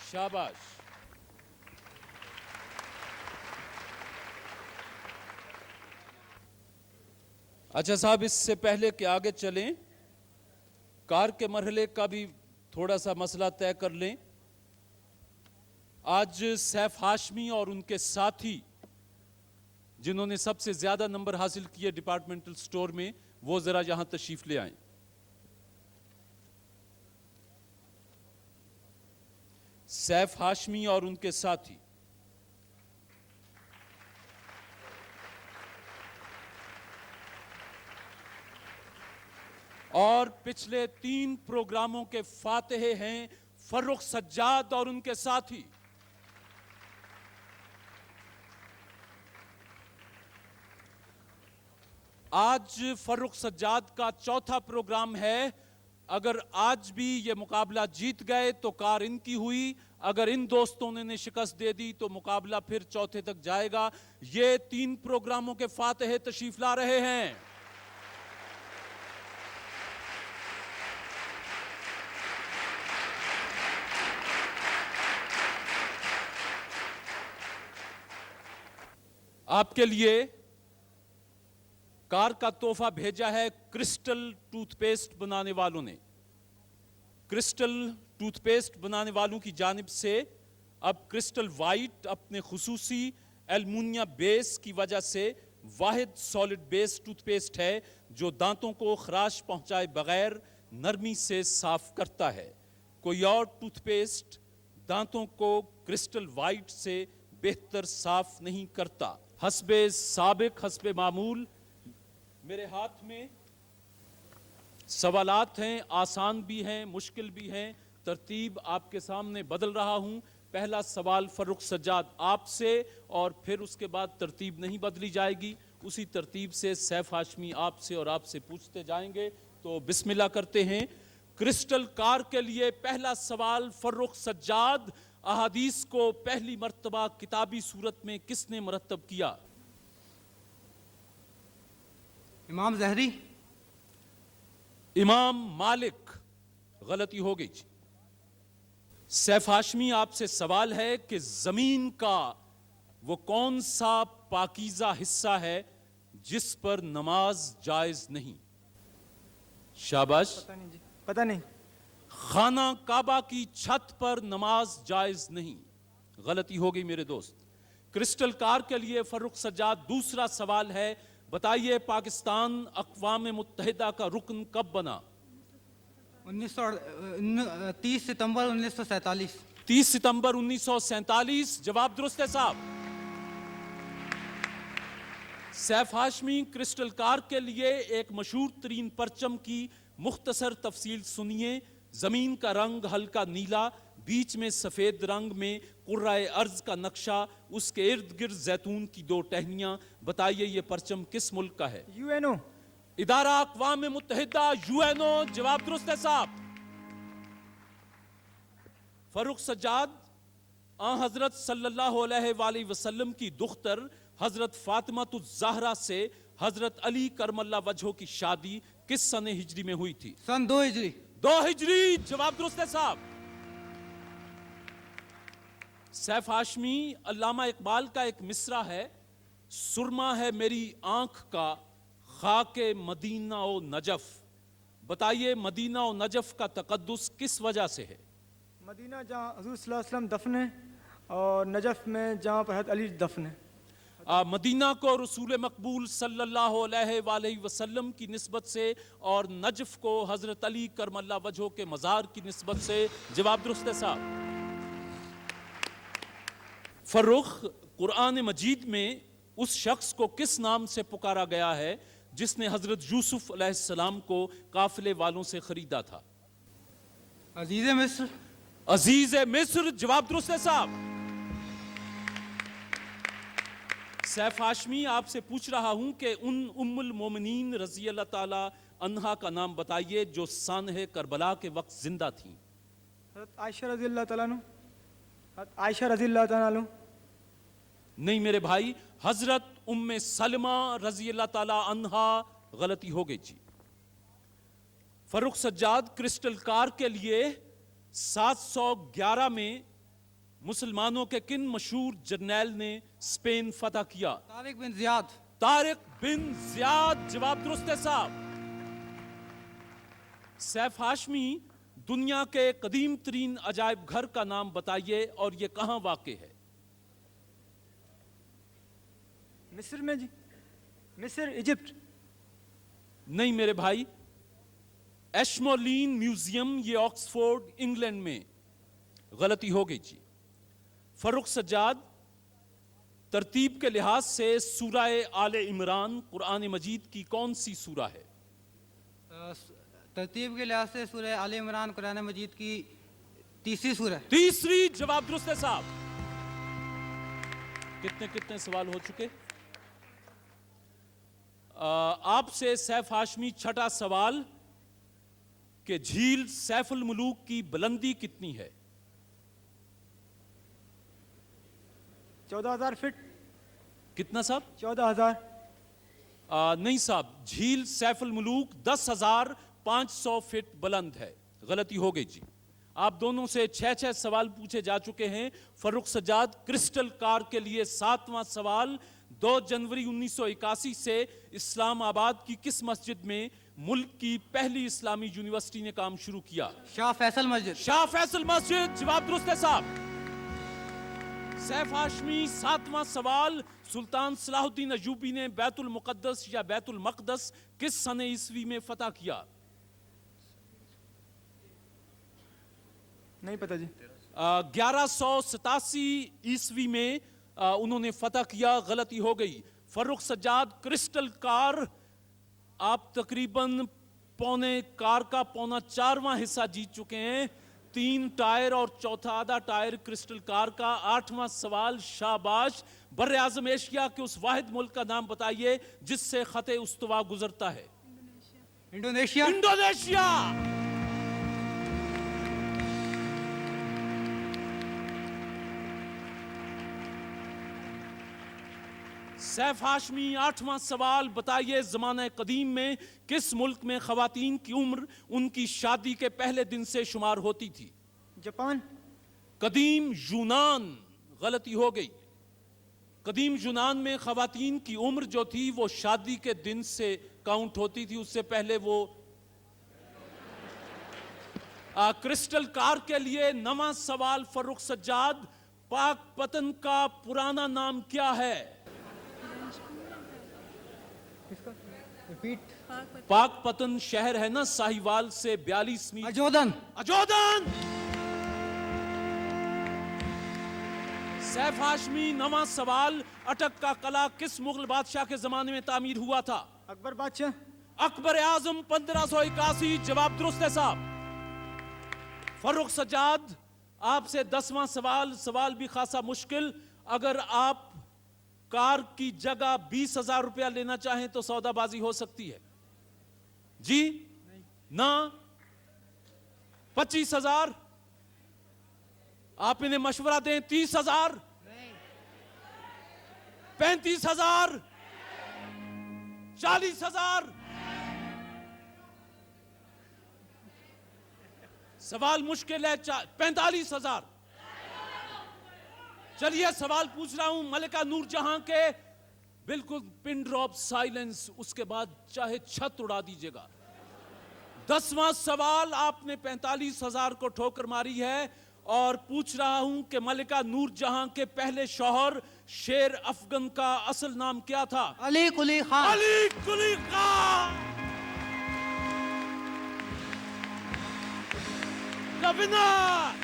शाबाश। अच्छा साहब, इससे पहले कि आगे चलें, कार के मरहले का भी थोड़ा सा मसला तय कर लें। आज सैफ हाशमी और उनके साथी जिन्होंने सबसे ज्यादा नंबर हासिल किए डिपार्टमेंटल स्टोर में, वो जरा यहां तशरीफ ले आए। सैफ हाशमी और उनके साथी। और पिछले 3 प्रोग्रामों के फातिहे हैं फर्रुख सज्जाद और उनके साथी। आज फर्रुख सज्जाद का चौथा प्रोग्राम है। अगर आज भी ये मुकाबला जीत गए तो कार इनकी हुई, अगर इन दोस्तों ने शिकस्त दे दी तो मुकाबला फिर चौथे तक जाएगा। ये 3 प्रोग्रामों के फातिहे तशरीफ ला रहे हैं। आपके लिए कार का तोहफा भेजा है क्रिस्टल टूथपेस्ट बनाने वालों ने। क्रिस्टल टूथपेस्ट बनाने वालों की जानिब से अब क्रिस्टल वाइट अपने खुसूसी एल्युमिनियम बेस की वजह से वाहिद सॉलिड बेस टूथपेस्ट है जो दांतों को खराश पहुंचाए बगैर नरमी से साफ करता है। कोई और टूथपेस्ट दांतों को क्रिस्टल वाइट से बेहतर साफ नहीं करता। हस्बे साबिक हस्बे मामूल मेरे हाथ में सवालात हैं, आसान भी हैं, मुश्किल भी हैं। तरतीब आपके सामने बदल रहा हूं। पहला सवाल फर्रुख सज्जाद आपसे, और फिर उसके बाद तरतीब नहीं बदली जाएगी। उसी तरतीब से सैफ हाशमी आपसे और आपसे पूछते जाएंगे। तो बिस्मिल्लाह करते हैं। क्रिस्टल कार के लिए पहला सवाल फर्रुख सज्जाद, अहादीस को पहली मर्तबा किताबी सूरत में किसने मरतब किया? इमाम ज़हरी। इमाम मालिक। गलती हो गई। सैफ हाशमी आपसे सवाल है कि जमीन का वो कौन सा पाकीज़ा हिस्सा है जिस पर नमाज जायज नहीं? शाबाश। पता नहीं जी, पता नहीं। खाना काबा की छत पर नमाज जायज नहीं। गलती हो गई मेरे दोस्त। क्रिस्टल कार के लिए फर्रुख सज्जाद दूसरा सवाल है। बताइए पाकिस्तान अक़वाम मुत्तहिदा का रुकन कब बना? 30 सितंबर 1947। 30 सितंबर 1947। जवाब दुरुस्त है साहब। सैफ हाशमी, क्रिस्टल कार के लिए एक मशहूर तरीन परचम की मुख्तसर तफसील सुनिए। जमीन का रंग हल्का नीला, बीच में सफेद रंग में कुर्राए अर्ज का नक्शा, उसके इर्द गिर्द जैतून की 2 टहनियां। बताइए ये परचम किस मुल्क का है? यूएनओ। इदारा अक़वाम मुत्तहिदा, यूएनओ। जवाब दुरुस्त है साहब। फर्रुख सज्जाद, हजरत सल्लल्लाहु अलैहि वसल्लम की दुख्तर हजरत फातिमातुज़ ज़हरा से हजरत अली करमल्ला वजहो की शादी किस सन हिजरी में हुई थी? सन 2 हिजरी। 2 हिजरी। जवाब दुरुस्त है साहब। सैफ हाशमी, अल्लामा इकबाल का एक मिसरा है, सुरमा है मेरी आंख का खाके मदीना ओ नजफ। बताइए मदीना और नजफ का तकद्दुस किस वजह से है? मदीना जहाँ हुज़ूर सल्लल्लाहु अलैहि वसल्लम दफन है, और नजफ में जहाँ पर हज़रत अली दफन है। मदीना को रसूल मकबूल सल्लल्लाहु अलैहि वसल्लम की निस्बत से और नजफ को हजरत अली करमल्ला वजहो के मज़ार की निस्बत से। जवाब दुरुस्त है साहब। फर्रुख, कुरान मजीद में उस शख्स को किस नाम से पुकारा गया है जिसने हजरत यूसुफ अलैहिस्सलाम को काफिले वालों से खरीदा था? अजीज़ मिस्र। अजीज मिस्र। जवाब दुरुस्त है साहब। सैफ हाशमी, आपसे पूछ रहा हूं कि उन उम्मुल मोमिनीन रज़ी अल्लाह ताला अन्हा का नाम बताइए जो सानह करबला के वक्त जिंदा थी। हज़रत आयशा रज़ी अल्लाह ताला अन्हा। हज़रत आयशा रज़ी अल्लाह ताला अन्हा। नहीं मेरे भाई, हजरत उम्मे सलमा रज़ी अल्लाह ताला अन्हा। गलती हो गई जी। फर्रुख सज्जाद, क्रिस्टल कार के लिए 711 में मुसलमानों के किन मशहूर जर्नैल ने स्पेन फतह किया? तारिक बिन जियाद। तारिक बिन जियाद, जवाब दुरुस्त है साहब। सैफ हाशमी, दुनिया के कदीम तरीन अजायब घर का नाम बताइए और ये कहां वाक़ है? मिस्र में जी, मिस्र, इजिप्ट। नहीं मेरे भाई, एशमोलिन म्यूजियम, ये ऑक्सफोर्ड इंग्लैंड में। गलती हो गई जी। फर्रुख सज्जाद, तरतीब के लिहाज से सूरह आले इमरान कुरान मजीद की कौन सी सूरा है? तरतीब के लिहाज से सूरह आले इमरान कुरान मजीद की तीसरी सूरह। तीसरी, जवाब दुरुस्त है साहब। कितने कितने सवाल हो चुके? आपसे सैफ हाशमी, छठा सवाल कि झील सैफुल मुलूक की बुलंदी कितनी है? 14,000 फीट। कितना साहब? 14,000। नहीं साहब, झील सैफुल मुलूक 10,500 फीट बुलंद है। गलती हो गई जी। आप दोनों से 6 सवाल पूछे जा चुके हैं। फर्रुख सज्जाद, क्रिस्टल कार के लिए 7वां सवाल। 2 जनवरी 1981 से इस्लामाबाद की किस मस्जिद में मुल्क की पहली इस्लामी यूनिवर्सिटी ने काम शुरू किया? शाह फैसल मस्जिद। शाह फैसल मस्जिद, जवाब दुरुस्त है साहब। सैफ हाशमी, 7वां सवाल। सुल्तान सलाहुद्दीन अयूबी ने बैतुल मुकद्दस या बैतुल मक़दस किस सने ईस्वी में फतह किया? नहीं पता जी। 1187 ईस्वी में उन्होंने फतह किया। गलती हो गई। फर्रुख सज्जाद, क्रिस्टल कार, आप तकरीबन कार का 4.25 हिस्सा जीत चुके हैं। 3 टायर और चौथा आधा टायर क्रिस्टल कार का। 8वां सवाल, शाबाश। बर्र आज़म एशिया के उस वाहिद मुल्क का नाम बताइए जिससे खते उस्तवा गुजरता है? इंडोनेशिया। इंडोनेशिया। सैफ हाशमी, 8वां सवाल बताइए, ज़माने कदीम में किस मुल्क में ख़वातीन की उम्र उनकी शादी के पहले दिन से शुमार होती थी? जापान। कदीम यूनान। गलती हो गई। कदीम यूनान में ख़वातीन की उम्र जो थी वो शादी के दिन से काउंट होती थी, उससे पहले वो। क्रिस्टल कार के लिए 9वां सवाल फर्रुख सज्जाद, पाक पतन का पुराना नाम क्या है? रिपीट। पाक पतन शहर है ना साहिवाल से 42 मील। अजोदन। अजोदन। सैफ हाशमी, 9वां सवाल, अटक का कला किस मुगल बादशाह के जमाने में तामीर हुआ था? अकबर बादशाह। अकबर आजम 1581, जवाब दुरुस्त है साहब। फर्रुख सज्जाद, आपसे 10वां सवाल भी खासा मुश्किल। अगर आप कार की जगह 20,000 रुपया लेना चाहें तो सौदाबाजी हो सकती है जी? ना? 25,000? आप इन्हें मशवरा दें। 30,000? 35,000? 40,000? सवाल मुश्किल है। 45,000? चलिए सवाल पूछ रहा हूं मलिका नूरजहां के। बिल्कुल पिन ड्रॉप साइलेंस, उसके बाद चाहे छत उड़ा दीजिएगा। 10वां सवाल, आपने 45,000 को ठोकर मारी है और पूछ रहा हूं कि मलिका नूरजहां के पहले शौहर शेर अफगन का असल नाम क्या था? अली कुली खान। अली कुली खान। The winner!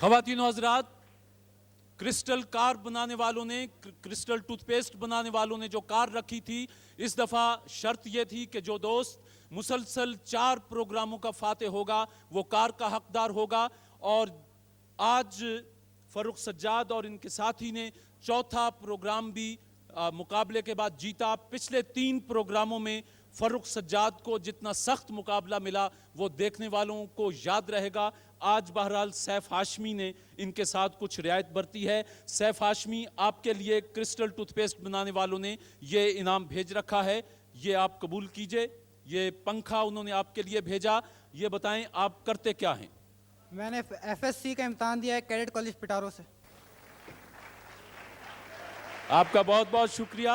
ख़वातीन हज़रात, क्रिस्टल कार बनाने वालों ने, क्रिस्टल टूथपेस्ट बनाने वालों ने जो कार रखी थी, इस दफ़ा शर्त यह थी कि जो दोस्त मुसलसल 4 प्रोग्रामों का फाते होगा वो कार का हकदार होगा। और आज फर्रुख सज्जाद और इनके साथी ने चौथा प्रोग्राम भी मुकाबले के बाद जीता। पिछले 3 प्रोग्रामों में फर्रुख सज्जाद को जितना सख्त मुकाबला मिला वो देखने वालों को याद रहेगा। आज बहरहाल सैफ हाशमी ने इनके साथ कुछ रियायत बरती है। सैफ हाशमी, आपके लिए क्रिस्टल टूथपेस्ट बनाने वालों ने ये इनाम भेज रखा है, ये आप कबूल कीजिए। ये पंखा उन्होंने आपके लिए भेजा। ये बताएं आप करते क्या हैं? मैंने FSC का इम्तहान दिया है कैडेट कॉलेज पिटारो से। आपका बहुत बहुत शुक्रिया।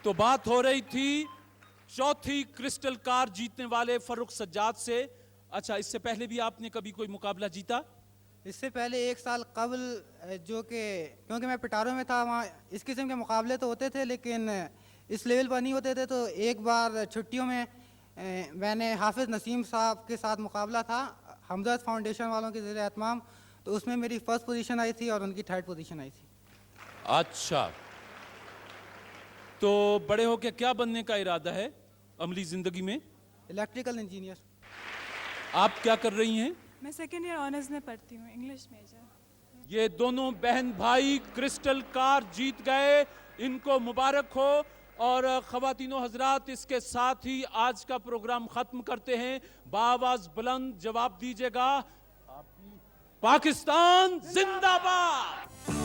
तो बात हो रही थी चौथी क्रिस्टल कार जीतने वाले फर्रुख सज्जाद से। अच्छा, इससे पहले भी आपने कभी कोई मुकाबला जीता? इससे पहले 1 साल कबल जो कि क्योंकि मैं पिटारो में था, वहाँ इस किस्म के मुकाबले तो होते थे लेकिन इस लेवल पर नहीं होते थे। तो एक बार छुट्टियों में मैंने हाफिज़ नसीम साहब के साथ मुकाबला था हमदर्द फाउंडेशन वालों के ज़रिए एहतमाम, तो उसमें मेरी फर्स्ट पोजीशन आई थी और उनकी 3rd पोजीशन आई थी। अच्छा, तो बड़े होके क्या बनने का इरादा है अमली जिंदगी में? Electrical engineer. आप क्या कर रही हैं? मैं 2nd ईयर ऑनर्स में पढ़ती हूँ, इंग्लिश मेजर। ये दोनों बहन भाई क्रिस्टल कार जीत गए, इनको मुबारक हो। और ख़वातीनो हजरात, इसके साथ ही आज का प्रोग्राम खत्म करते हैं। बाआवाज़ बुलंद जवाब दीजिएगा, पाकिस्तान जिंदाबाद।